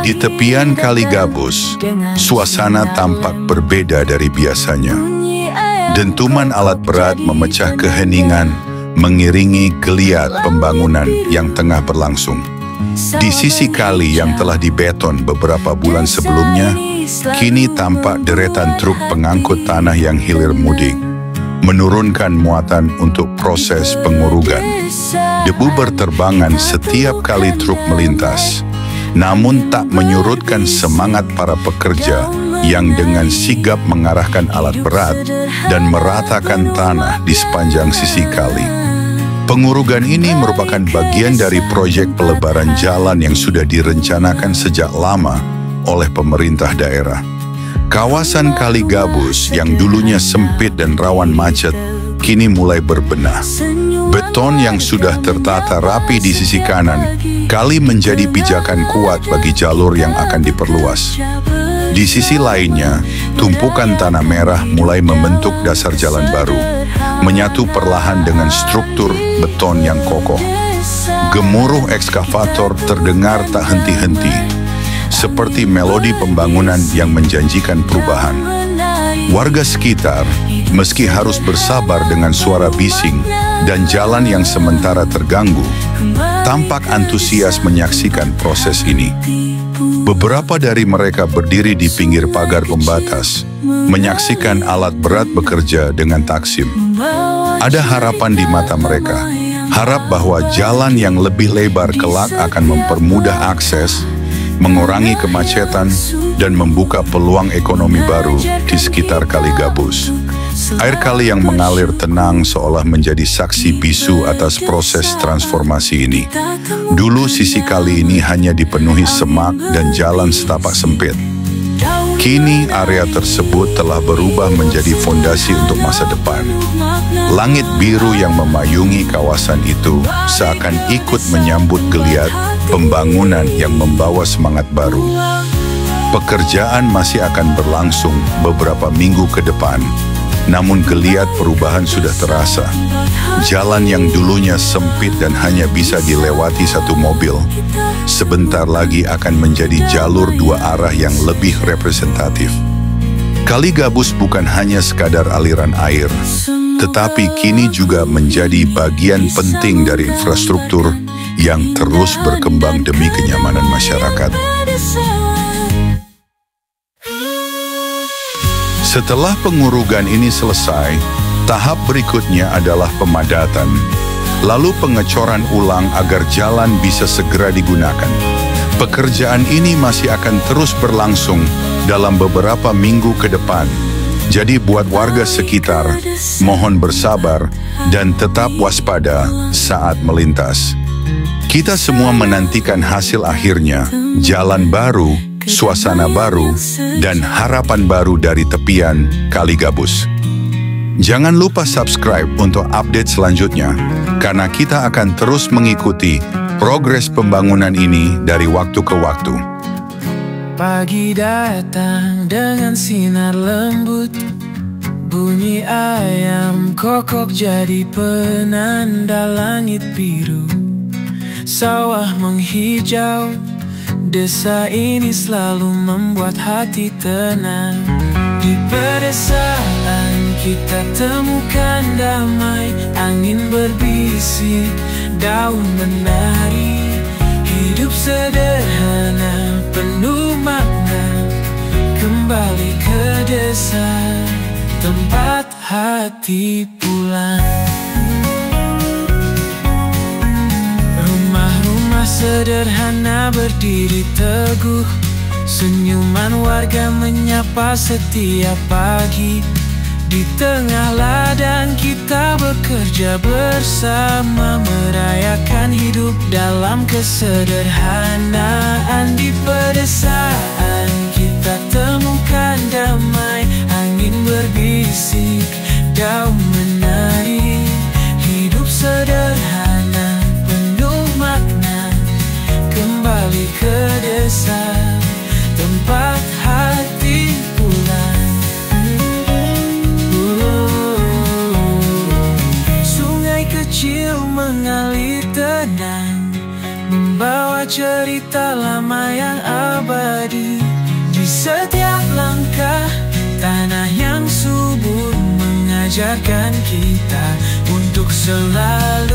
Di tepian Kali Gabus, suasana tampak berbeda dari biasanya. Dentuman alat berat memecah keheningan, mengiringi geliat pembangunan yang tengah berlangsung. Di sisi kali yang telah dibeton beberapa bulan sebelumnya, kini tampak deretan truk pengangkut tanah yang hilir mudik, menurunkan muatan untuk proses pengurugan. Debu berterbangan setiap kali truk melintas, namun tak menyurutkan semangat para pekerja yang dengan sigap mengarahkan alat berat dan meratakan tanah di sepanjang sisi kali. Pengurugan ini merupakan bagian dari proyek pelebaran jalan yang sudah direncanakan sejak lama oleh pemerintah daerah. Kawasan Kali Gabus yang dulunya sempit dan rawan macet, kini mulai berbenah. Beton yang sudah tertata rapi di sisi kanan, kali menjadi pijakan kuat bagi jalur yang akan diperluas. Di sisi lainnya, tumpukan tanah merah mulai membentuk dasar jalan baru, menyatu perlahan dengan struktur beton yang kokoh. Gemuruh ekskavator terdengar tak henti-henti, seperti melodi pembangunan yang menjanjikan perubahan. Warga sekitar, meski harus bersabar dengan suara bising dan jalan yang sementara terganggu, tampak antusias menyaksikan proses ini. Beberapa dari mereka berdiri di pinggir pagar pembatas, menyaksikan alat berat bekerja dengan taksim. Ada harapan di mata mereka, harap bahwa jalan yang lebih lebar kelak akan mempermudah akses, mengurangi kemacetan, dan membuka peluang ekonomi baru di sekitar Kali Gabus. Air kali yang mengalir tenang seolah menjadi saksi bisu atas proses transformasi ini. Dulu sisi kali ini hanya dipenuhi semak dan jalan setapak sempit. Kini area tersebut telah berubah menjadi fondasi untuk masa depan. Langit biru yang memayungi kawasan itu seakan ikut menyambut geliat pembangunan yang membawa semangat baru. Pekerjaan masih akan berlangsung beberapa minggu ke depan, namun geliat perubahan sudah terasa. Jalan yang dulunya sempit dan hanya bisa dilewati satu mobil, sebentar lagi akan menjadi jalur dua arah yang lebih representatif. Kali Gabus bukan hanya sekadar aliran air, tetapi kini juga menjadi bagian penting dari infrastruktur yang terus berkembang demi kenyamanan masyarakat. Setelah pengurugan ini selesai, tahap berikutnya adalah pemadatan, lalu pengecoran ulang agar jalan bisa segera digunakan. Pekerjaan ini masih akan terus berlangsung dalam beberapa minggu ke depan. Jadi buat warga sekitar, mohon bersabar dan tetap waspada saat melintas. Kita semua menantikan hasil akhirnya, jalan baru, suasana baru, dan harapan baru dari tepian Kali Gabus. Jangan lupa subscribe untuk update selanjutnya, karena kita akan terus mengikuti progres pembangunan ini dari waktu ke waktu. Pagi datang dengan sinar lembut, bunyi ayam kokok jadi penanda langit biru. Sawah menghijau, desa ini selalu membuat hati tenang. Di pedesaan kita temukan damai, angin berbisik, daun menari. Hidup sederhana, penuh makna, kembali ke desa, tempat hati pulang. Sederhana berdiri teguh, senyuman warga menyapa setiap pagi. Di tengah ladang kita bekerja bersama, merayakan hidup dalam kesederhanaan. Di pedesaan kita temukan damai, angin berbisik, daun menari. Hidup sederhana, penuh makna, kembali ke desa, tempat hati pulang. Sungai kecil mengalir tenang, membawa cerita lama yang abadi. mengajarkan kita untuk selalu